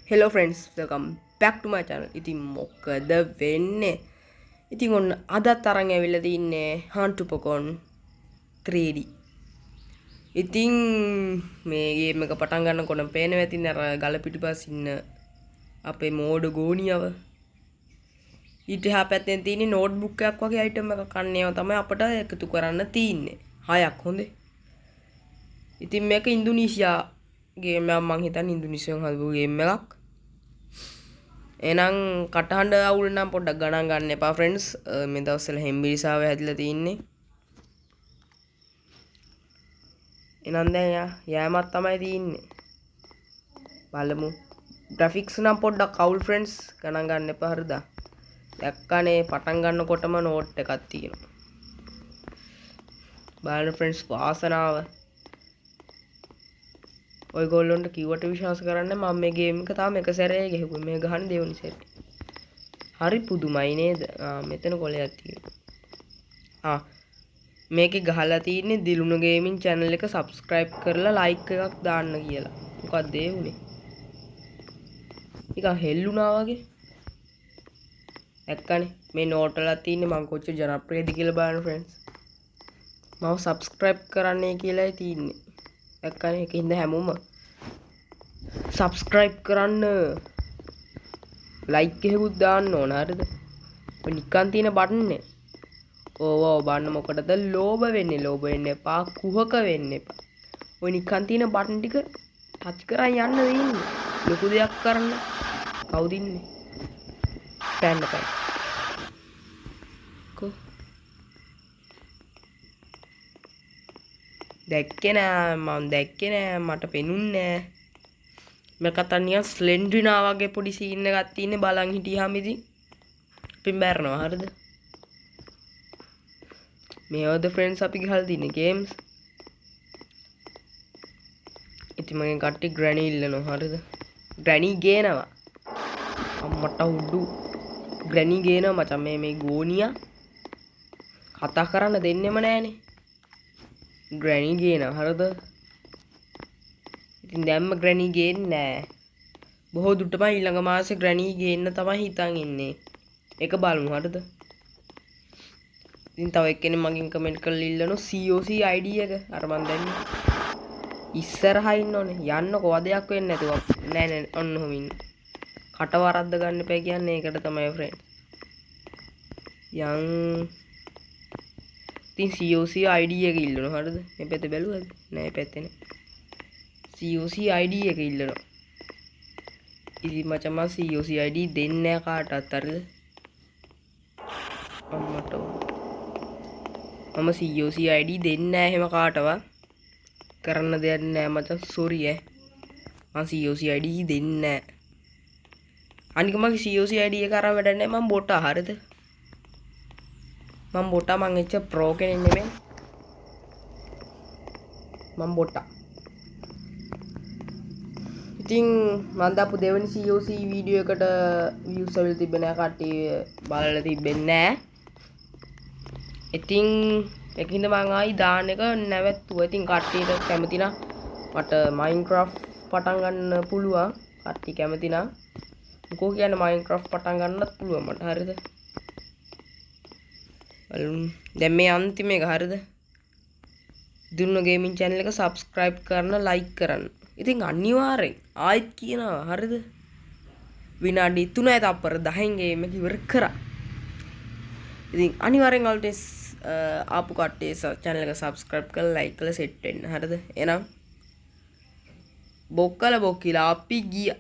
Hello friends, welcome back to my channel. ඉතින් මොකද වෙන්නේ? ඉතින් ඔන්න අදත් අරන් ඇවිල්ලා තින්නේ Hunt to Pokemon 3D. ඉතින් මේ ගේම් එක පටන් ගන්නකොට පේනවා ඇතින් අර ගල පිටිපස්ස ඉන්න අපේ මෝඩ ගෝනියව. ඊට එහා පැත්තෙන් තියෙන නෝට්බුක් එකක් වගේ අයිටම් එකක් අන්නේව තමයි අපිට එකතු කරන්න තියෙන්නේ. 6ක් හොඳේ. ඉතින් මේක ඉන්දුනීසියා ගේම් එකක් මං හිතන්නේ ඉන්දුනීසියාවෙන් හදපු ගේම් එකක්. එහෙනම් කටහඬ අවුල් නම් පොඩ්ඩක් ගණන් ගන්න එපා ෆ්‍රෙන්ඩ්ස්. මේ දවස්වල හෙම්බිරිසාව හැදිලා තින්නේ. එහෙනම් දැන් යෑමක් තමයි තියෙන්නේ. බලමු. ග්‍රැෆික්ස් නම් පොඩ්ඩක් අවුල් ෆ්‍රෙන්ඩ්ස් ගණන් ගන්න එපා හරිද? දැක්කනේ පටන් ගන්නකොටම නෝට් එකක් තියෙනවා. බලන්න ෆ්‍රෙන්ඩ්ස් වාසනාව. ඔයගොල්ලොන්ට කිව්වට විශ්වාස කරන්න මම මේ ගේම් එක තාම එක සැරේ ගෙහුවා. මේ ගහන දෙවනි සැරේ. හරි පුදුමයි නේද? මෙතන කොලයක් තියෙනවා. මේකේ ගහලා තියෙන්නේ දිලුණු ගේමින් channel එක subscribe කරලා like එකක් දාන්න කියලා. මොකක්ද ඒ උනේ? නිකන් හෙල්ලුණා වගේ. දැක්කනේ මේ නෝට් වල තියෙන්නේ මම කොච්චර ජනප්‍රියද කියලා බලන්න friends. මම subscribe කරන්නේ කියලායි තියෙන්නේ. දැක්කනේ ඒකින්ද හැමෝම subscribe කරන්න like එකකුත් දාන්න ඕන හරිද? ඔය නිකන් තියෙන බටන් එක. ඕව බලන්න මොකටද ලෝභ වෙන්නේ? ලෝභ වෙන්න එපා, කුහක වෙන්න එපා. ඔය නිකන් තියෙන බටන් ටික ටච් කරන් යන්න දෙන්නේ. ලොකු දෙයක් කරන්න. කවුද ඉන්නේ? පැන්න. කො දැක්කේ නෑ මට පෙනුන්නේ නෑ. මේක තනියම ස්ලෙන්ඩ්‍රිනා වගේ පොඩි සීන් එකක් තියෙන්නේ බලන් හිටියාම ඉතින් පින් බැරනවා හරිද? මේවද ෆ්‍රෙන්ඩ්ස් අපි ගහලා තියෙන ගේම්ස්. ඉතින් මගෙන් කට්ටිය ග්‍රැනි ඉල්ලනවා හරිද? ග්‍රැනි ගේනවා. අම්මට උඩු ග්‍රැනි ගේනවා මචං. මේ ගෝනියා කතා කරන්න දෙන්නෙම නෑනේ. ග්‍රැනි ගේනවා හරිද? ඉතින් දැම්ම ග්‍රැනි ගේන්නේ නෑ. බොහෝ දුරටම ඊළඟ මාසේ ග්‍රැනි ගේන්න තමයි හිතන් ඉන්නේ. ඒක බලමු හරිද? ඉතින් තව එක්කෙනෙක් මගෙන් කමෙන්ට් කරලා ඉල්ලනවා COC ID එක. අර මන් දැන්නේ. ඉස්සරහා ඉන්න ඕනේ. යන්නකෝ වදයක් වෙන්නේ නැතුව. නෑ ඔන්න ඔහොම ඉන්න. කට වරද්ද ගන්න එපා කියන්නේ ඒකට තමයි ෆ්‍රෙන්ඩ්. යන් ඉතින් COC ID එක ඉල්ලනවා හරිද? මේ පැත්තේ බැලුවද? නෑ පැත්තේ නෑ. COC ID එක ඉල්ලනවා. ඉතින් මචං මම COC ID දෙන්නේ නෑ කාටවත් හරිද? අම්මට මම COC ID දෙන්නේ නෑ එහෙම කාටවත්. කරන්න දෙයක් නෑ මචං සෝරි ඈ. මම COC ID දෙන්නේ නෑ. අනික මගේ COC ID එක අරන් වැඩක් නෑ. මම බොටා හරිද? මම බොටා මං එච්ච ප්‍රෝ කෙනෙක් නෙමෙයි. මම බොටා. ඉතින් මම දාපු දෙවෙනි COC වීඩියෝ එකට views අවුල් තිබ්බේ නෑ. කට්ටිය බලලා තිබෙන්නේ නෑ. ඉතින් ඒකින්ද මං ආයි දාන එක නැවැත්තුවා. ඉතින් කට්ටියට කැමති නම් මට Minecraft පටන් ගන්න පුළුවන්. කට්ටිය කැමති නම් මොකෝ කියන්නේ Minecraft පටන් ගන්නත් පුළුවන් මට හරිද? දැන් මේ අන්තිම එක හරිද? දුන්න ගේමින් channel එක subscribe කරන්න like කරන්න. ඉතින් අනිවාර්යෙන් ආයෙත් කියනවා හරිද? විනාඩි 3යි තප්පර 10න් ගේම් එක ඉවර කරා. ඉතින් අනිවාර්යෙන් always ආපු කට්ටිය channel එක subscribe කරලා like කරලා set වෙන්න හරිද? එහෙනම් බොක්කල බොක්කිලා අපි ගියා.